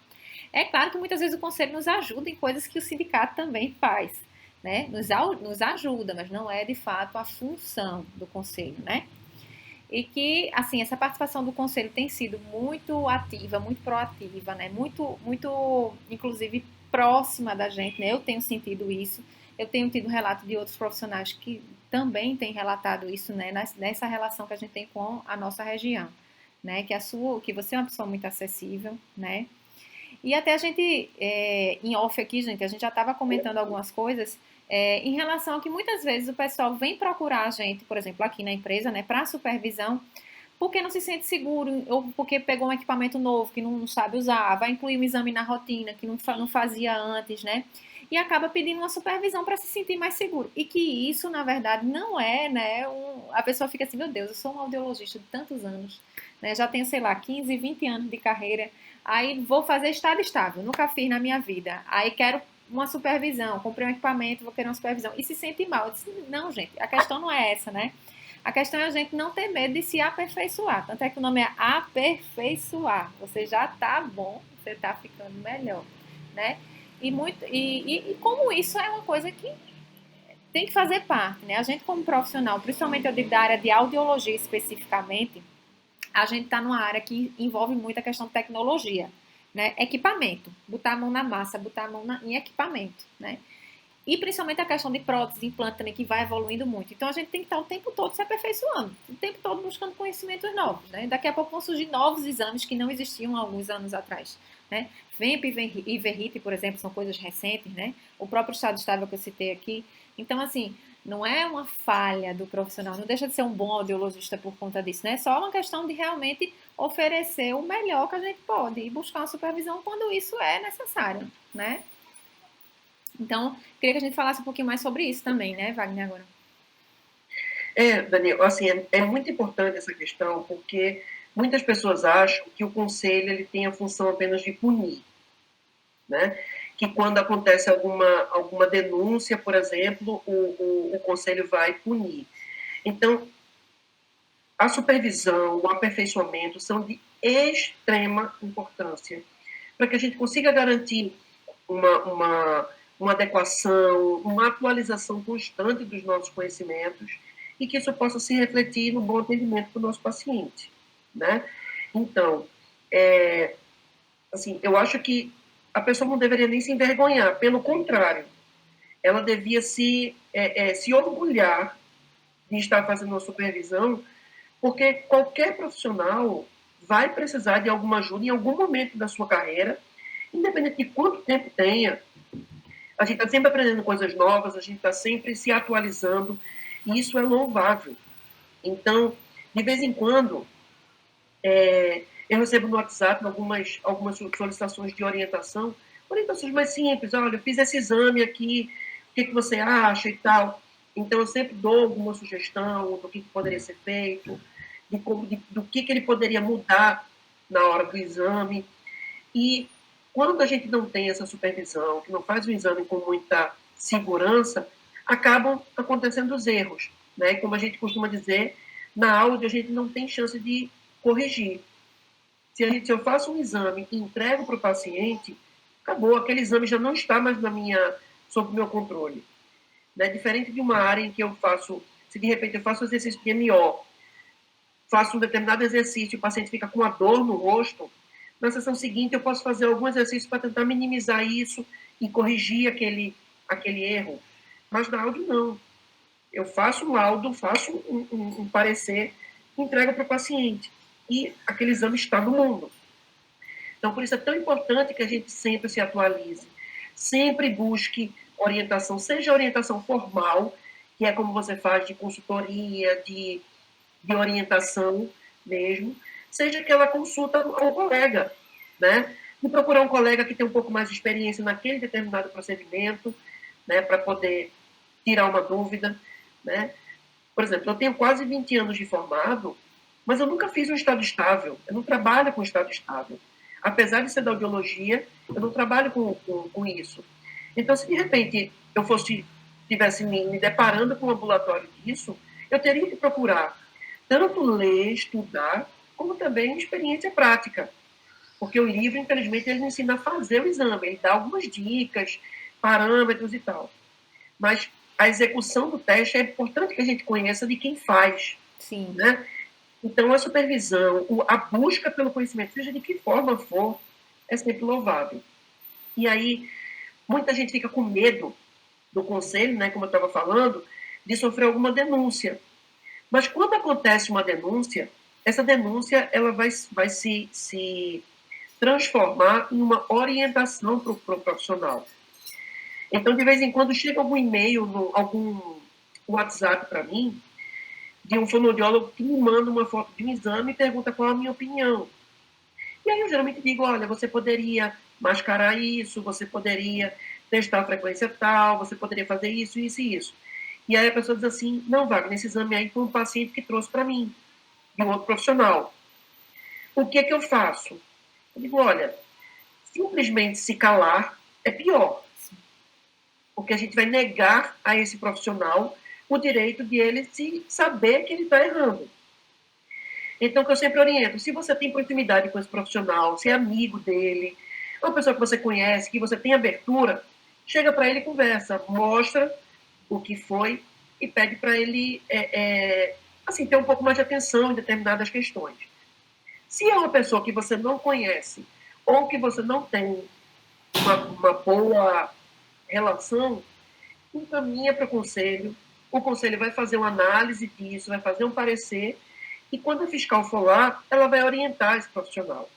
É claro que muitas vezes o conselho nos ajuda em coisas que o sindicato também faz, né? Nos ajuda, mas não é de fato a função do conselho, né? E que, assim, essa participação do conselho tem sido muito ativa, muito proativa, né? Muito, inclusive, próxima da gente, né? Eu tenho sentido isso. Eu tenho tido relato de outros profissionais que também têm relatado isso, né? Nessa relação que a gente tem com a nossa região, né? Que você é uma pessoa muito acessível, né? E até a gente, em off aqui, gente, a gente já estava comentando algumas coisas em relação a que muitas vezes o pessoal vem procurar a gente, por exemplo, aqui na empresa, né, para supervisão, porque não se sente seguro, ou porque pegou um equipamento novo que não sabe usar, vai incluir um exame na rotina que não fazia antes, né? E acaba pedindo uma supervisão para se sentir mais seguro. E que isso, na verdade, não é, né? A pessoa fica assim, meu Deus, eu sou um audiologista de tantos anos, né? Já tenho, sei lá, 15, 20 anos de carreira, aí vou fazer estado estável, nunca fiz na minha vida. Aí quero uma supervisão, comprei um equipamento, vou querer uma supervisão. E se sente mal. Eu disse, não, gente, a questão não é essa, né? A questão é a gente não ter medo de se aperfeiçoar. Tanto é que o nome é aperfeiçoar. Você já está bom, você está ficando melhor, né? E como isso é uma coisa que tem que fazer parte, né? A gente como profissional, principalmente eu digo da área de audiologia especificamente, a gente está numa área que envolve muito a questão de tecnologia, né? Equipamento, botar a mão na massa, botar a mão em equipamento, né? E principalmente a questão de prótese, implante também, que vai evoluindo muito. Então a gente tem que estar o tempo todo se aperfeiçoando, o tempo todo buscando conhecimentos novos, né? Daqui a pouco vão surgir novos exames que não existiam há alguns anos atrás, né? VEMP e VERRIT, por exemplo, são coisas recentes, né? O próprio estado estável que eu citei aqui. Então, assim, não é uma falha do profissional, não deixa de ser um bom audiologista por conta disso, né? É só uma questão de realmente oferecer o melhor que a gente pode e buscar uma supervisão quando isso é necessário, né? Então, queria que a gente falasse um pouquinho mais sobre isso também, né, Wagner, agora. Daniel, assim, é muito importante essa questão, porque muitas pessoas acham que o conselho ele tem a função apenas de punir, né? Que quando acontece alguma denúncia, por exemplo, o conselho vai punir. Então, a supervisão, o aperfeiçoamento são de extrema importância para que a gente consiga garantir uma adequação, uma atualização constante dos nossos conhecimentos e que isso possa se refletir no bom atendimento do nosso paciente, né? Então, assim, eu acho que a pessoa não deveria nem se envergonhar, pelo contrário, ela devia se orgulhar de estar fazendo uma supervisão, porque qualquer profissional vai precisar de alguma ajuda em algum momento da sua carreira, independente de quanto tempo tenha. A gente está sempre aprendendo coisas novas, a gente está sempre se atualizando, e isso é louvável. Então, de vez em quando, eu recebo no WhatsApp algumas solicitações de orientação, orientações mais simples. Olha, eu fiz esse exame aqui, o que você acha e tal. Então, eu sempre dou alguma sugestão do que poderia ser feito, do que ele poderia mudar na hora do exame. E quando a gente não tem essa supervisão, que não faz o exame com muita segurança, acabam acontecendo os erros, né? Como a gente costuma dizer, na áudio a gente não tem chance de corrigir. Se eu faço um exame e entrego para o paciente, acabou, aquele exame já não está mais sob o meu controle. Né? Diferente de uma área em que eu faço, se de repente eu faço um exercício de MO, faço um determinado exercício, o paciente fica com uma dor no rosto, na sessão seguinte eu posso fazer algum exercício para tentar minimizar isso e corrigir aquele erro. Mas na áudio, não. Eu faço um laudo, faço um parecer, entrego para o paciente. E aquele exame está no mundo. Então, por isso é tão importante que a gente sempre se atualize, sempre busque orientação, seja orientação formal, que é como você faz de consultoria, de orientação mesmo, seja aquela consulta ao colega, né? E procurar um colega que tem um pouco mais de experiência naquele determinado procedimento, né, para poder tirar uma dúvida, né? Por exemplo, eu tenho quase 20 anos de formado, mas eu nunca fiz um estado estável, eu não trabalho com estado estável. Apesar de ser da audiologia, eu não trabalho com isso. Então, se de repente eu tivesse me deparando com um ambulatório disso, eu teria que procurar tanto ler, estudar, como também experiência prática. Porque o livro, infelizmente, ele não ensina a fazer o exame, ele dá algumas dicas, parâmetros e tal. Mas a execução do teste é importante que a gente conheça de quem faz. Sim. Né? Então, a supervisão, a busca pelo conhecimento, seja de que forma for, é sempre louvável. E aí, muita gente fica com medo do conselho, né, como eu estava falando, de sofrer alguma denúncia. Mas quando acontece uma denúncia, essa denúncia ela vai se transformar em uma orientação para o profissional. Então, de vez em quando, chega algum e-mail, algum WhatsApp para mim, de um fonoaudiólogo que me manda uma foto de um exame e pergunta qual a minha opinião. E aí eu geralmente digo, olha, você poderia mascarar isso, você poderia testar a frequência tal, você poderia fazer isso, isso e isso. E aí a pessoa diz assim, não, Wagner, nesse exame aí foi um paciente que trouxe para mim, de um outro profissional. O que é que eu faço? Eu digo, olha, simplesmente se calar é pior, porque a gente vai negar a esse profissional o direito de ele se saber que ele está errando. Então, que eu sempre oriento, se você tem proximidade com esse profissional, se é amigo dele, é uma pessoa que você conhece, que você tem abertura, chega para ele e conversa, mostra o que foi e pede para ele assim, ter um pouco mais de atenção em determinadas questões. Se é uma pessoa que você não conhece ou que você não tem uma boa relação, encaminha para o conselho vai fazer uma análise disso, vai fazer um parecer, e quando a fiscal for lá, ela vai orientar esse profissional.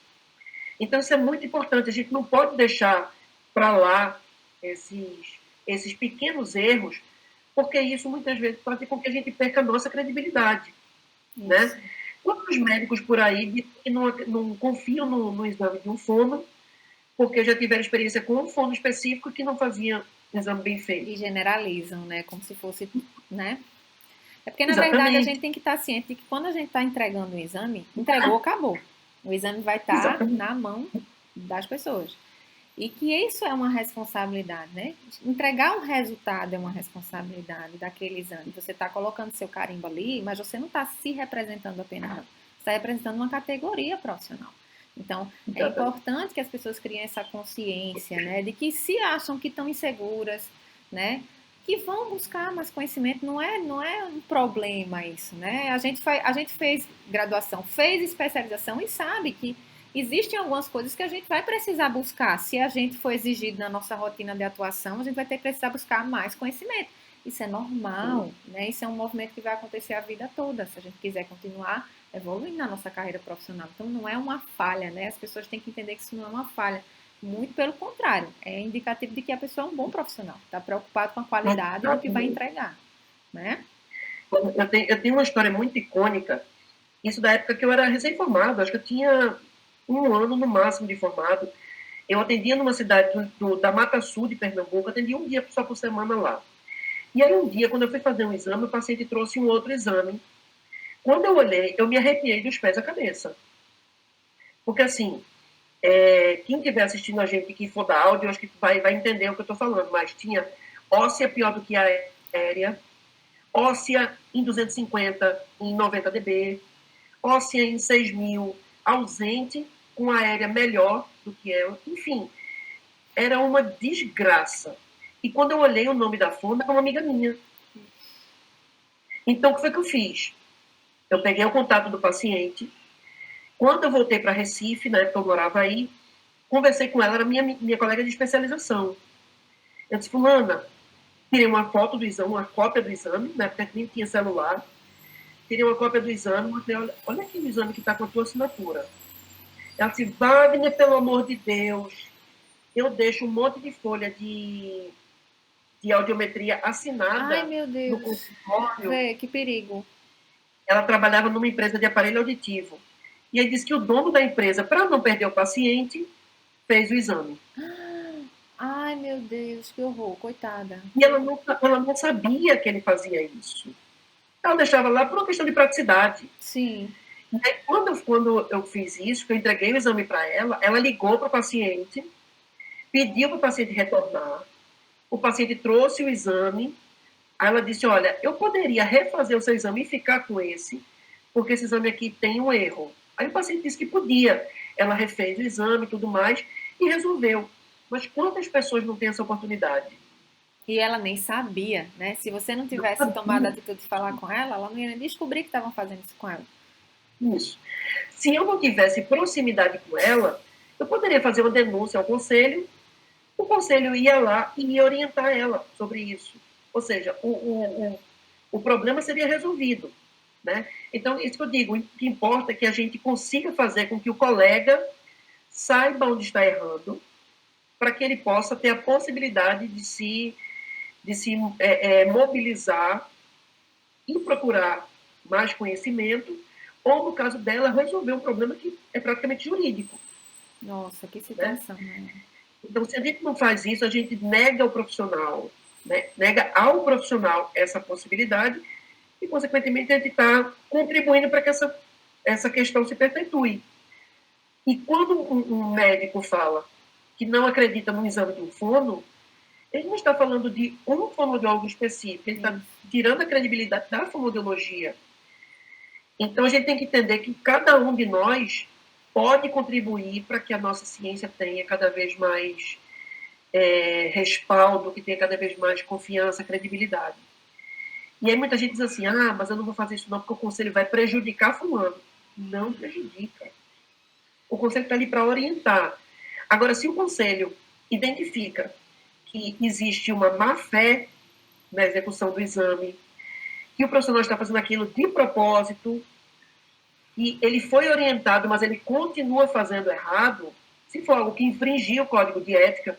Então, isso é muito importante, a gente não pode deixar para lá esses pequenos erros, porque isso muitas vezes faz com que a gente perca a nossa credibilidade. Né? Quantos médicos por aí que não confiam no exame de um fono, porque já tiveram experiência com um fono específico que não fazia um exame bem feito. E generalizam, né? Como se fosse, né? É porque, na verdade, a Exatamente. gente tem que estar ciente de que quando a gente está entregando o exame, entregou, acabou. O exame vai estar na mão das pessoas. E que isso é uma responsabilidade, né? Entregar um resultado é uma responsabilidade daquele exame. Você está colocando seu carimbo ali, mas você não está se representando apenas, não. Você está representando uma categoria profissional. Então, é importante que as pessoas criem essa consciência, né? De que se acham que estão inseguras, né? Que vão buscar mais conhecimento, não é um problema isso, né? A gente fez graduação, fez especialização e sabe que existem algumas coisas que a gente vai precisar buscar. Se a gente for exigido na nossa rotina de atuação, a gente vai ter que precisar buscar mais conhecimento. Isso é normal, né? Isso é um movimento que vai acontecer a vida toda, se a gente quiser continuar evoluindo na nossa carreira profissional. Então, não é uma falha, né? As pessoas têm que entender que isso não é uma falha. Muito pelo contrário, é indicativo de que a pessoa é um bom profissional, está preocupado com a qualidade do que vai entregar, né? Eu tenho uma história muito icônica, isso da época que eu era recém-formado, acho que eu tinha um ano no máximo de formado. Eu atendia numa cidade da Mata Sul de Pernambuco, atendia um dia só por semana lá. E aí um dia, quando eu fui fazer um exame, o paciente trouxe um outro exame. Quando eu olhei, eu me arrepiei dos pés à cabeça. Porque assim, quem estiver assistindo a gente que for da áudio, acho que vai entender o que eu estou falando, mas tinha óssea pior do que a aérea, óssea em 250, em 90 dB, óssea em 6.000, ausente, com a aérea melhor do que ela, enfim, era uma desgraça. E quando eu olhei o nome da fono, era uma amiga minha. Então, o que foi que eu fiz? Eu peguei o contato do paciente. Quando eu voltei para Recife, na época eu morava aí, conversei com ela, era minha colega de especialização. Eu disse, fulana, tirei uma foto do exame, uma cópia do exame, na época nem tinha celular, tirei uma cópia do exame, mostrei, olha aqui o exame que está com a tua assinatura. Ela disse, Wagner, pelo amor de Deus, eu deixo um monte de folha de audiometria assinada. Ai, meu No Deus. consultório. Vê, que perigo. Ela trabalhava numa empresa de aparelho auditivo. E aí disse que o dono da empresa, para não perder o paciente, fez o exame. Ai, meu Deus, que horror, coitada. E ela não sabia que ele fazia isso. Ela deixava lá por uma questão de praticidade. Sim. E aí, quando eu fiz isso, que eu entreguei o exame para ela ligou para o paciente, pediu para o paciente retornar, o paciente trouxe o exame, aí ela disse, olha, eu poderia refazer o seu exame e ficar com esse, porque esse exame aqui tem um erro. Aí o paciente disse que podia. Ela refez o exame e tudo mais e resolveu. Mas quantas pessoas não têm essa oportunidade? E ela nem sabia, né? Se você não Não tivesse tomado a sabia atitude de falar com ela não ia nem descobrir que estavam fazendo isso com ela. isso. Se eu não tivesse proximidade com ela, eu poderia fazer uma denúncia ao conselho, o conselho ia lá e ia orientar ela sobre isso. Ou seja, o problema seria resolvido. Né? Então, isso que eu digo, o que importa é que a gente consiga fazer com que o colega saiba onde está errando, para que ele possa ter a possibilidade de se mobilizar e procurar mais conhecimento, ou, no caso dela, resolver um problema que é praticamente jurídico. Nossa, que Né? situação, né? Então, se a gente não faz isso, a gente nega ao profissional, né? Nega ao profissional essa possibilidade e, consequentemente, a gente está contribuindo para que essa questão se perpetue. E quando um médico fala que não acredita no exame de um fono, ele não está falando de um fonoaudiólogo específico, ele está tirando a credibilidade da fonoaudiologia. Então, a gente tem que entender que cada um de nós pode contribuir para que a nossa ciência tenha cada vez mais respaldo, que tenha cada vez mais confiança, credibilidade. E aí muita gente diz assim, mas eu não vou fazer isso não, porque o conselho vai prejudicar fulano. Não prejudica. O conselho está ali para orientar. Agora, se o conselho identifica que existe uma má-fé na execução do exame, que o profissional está fazendo aquilo de propósito, e ele foi orientado, mas ele continua fazendo errado, se for algo que infringir o código de ética,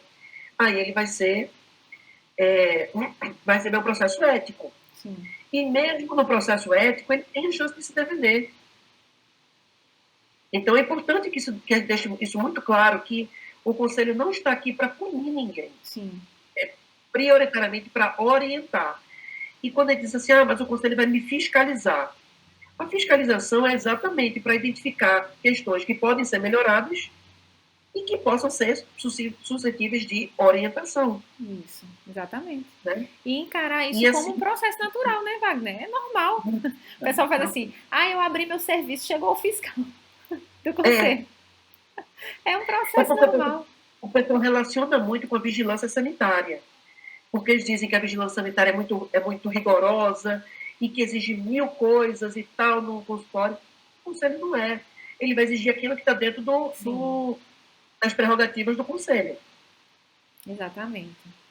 aí ele vai receber um processo ético. Sim. E mesmo no processo ético, ele tem a chance de se defender. Então, é importante que deixe isso muito claro, que o Conselho não está aqui para punir ninguém. Sim. É prioritariamente para orientar. E quando ele diz assim, mas o Conselho vai me fiscalizar. A fiscalização é exatamente para identificar questões que podem ser melhoradas e que possam ser suscetíveis de orientação. Isso, exatamente. Né? E encarar isso e como assim, um processo natural, né, Wagner? É normal. O pessoal faz assim, eu abri meu serviço, chegou o fiscal do conselho. É um processo normal. O pessoal relaciona muito com a vigilância sanitária, porque eles dizem que a vigilância sanitária é muito rigorosa e que exige 1000 coisas e tal no consultório. O conselho não é. Ele vai exigir aquilo que está dentro das prerrogativas do conselho. Exatamente.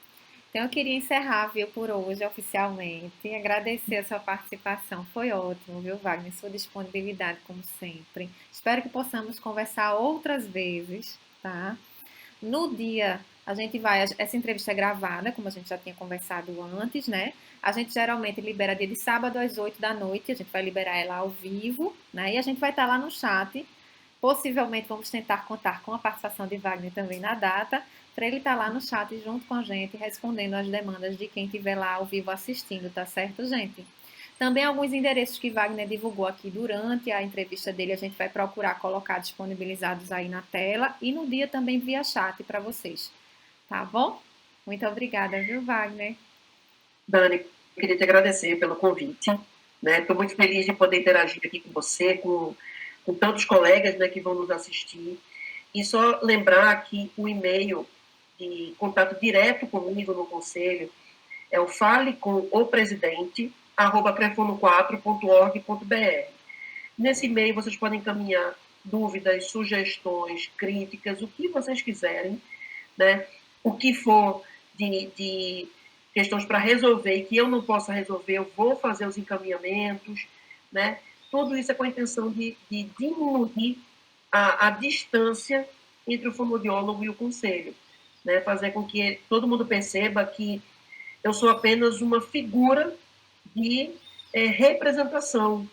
Então, eu queria encerrar, viu, por hoje, oficialmente. Agradecer a sua participação. Foi ótimo, viu, Wagner? Sua disponibilidade, como sempre. Espero que possamos conversar outras vezes, tá? No dia, a gente vai... Essa entrevista é gravada, como a gente já tinha conversado antes, né? A gente geralmente libera dia de sábado às 8 da noite. A gente vai liberar ela ao vivo, né? E a gente vai estar lá no chat. Possivelmente vamos tentar contar com a participação de Wagner também na data, para ele estar lá no chat junto com a gente, respondendo às demandas de quem estiver lá ao vivo assistindo, tá certo, gente? Também alguns endereços que Wagner divulgou aqui durante a entrevista dele, a gente vai procurar colocar disponibilizados aí na tela e no dia também via chat para vocês, tá bom? Muito obrigada, viu, Wagner? Dani, queria te agradecer pelo convite. Estou muito feliz de poder interagir aqui com você, com tantos colegas, né, que vão nos assistir. E só lembrar que o e-mail de contato direto comigo no Conselho é o falecomopresidente@crefono4.org.br. Nesse e-mail vocês podem encaminhar dúvidas, sugestões, críticas, o que vocês quiserem, né? O que for de questões para resolver e que eu não possa resolver, eu vou fazer os encaminhamentos, né? Tudo isso é com a intenção de diminuir a distância entre o fonoaudiólogo e o conselho, né? Fazer com que todo mundo perceba que eu sou apenas uma figura de representação,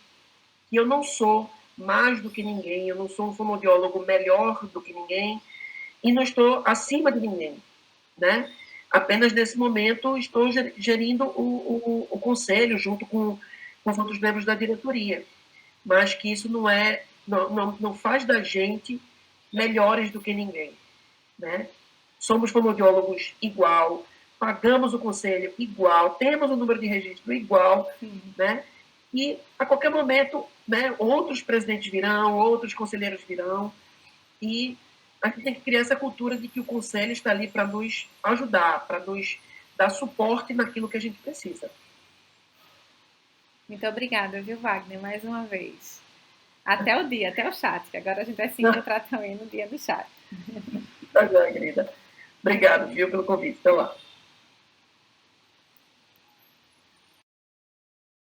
que eu não sou mais do que ninguém, eu não sou um fonoaudiólogo melhor do que ninguém e não estou acima de ninguém, né? Apenas nesse momento estou gerindo o conselho junto com os outros membros da diretoria, mas que isso não faz da gente melhores do que ninguém, né? Somos fonoaudiólogos igual, pagamos o conselho igual, temos o número de registro igual, né? E a qualquer momento, né, outros presidentes virão, outros conselheiros virão, e a gente tem que criar essa cultura de que o conselho está ali para nos ajudar, para nos dar suporte naquilo que a gente precisa. Muito obrigada, viu, Wagner, mais uma vez. Até o dia, até o chat, que agora a gente vai se encontrar também no dia do chat. Tá bom, querida. Obrigado, viu, pelo convite. Até lá.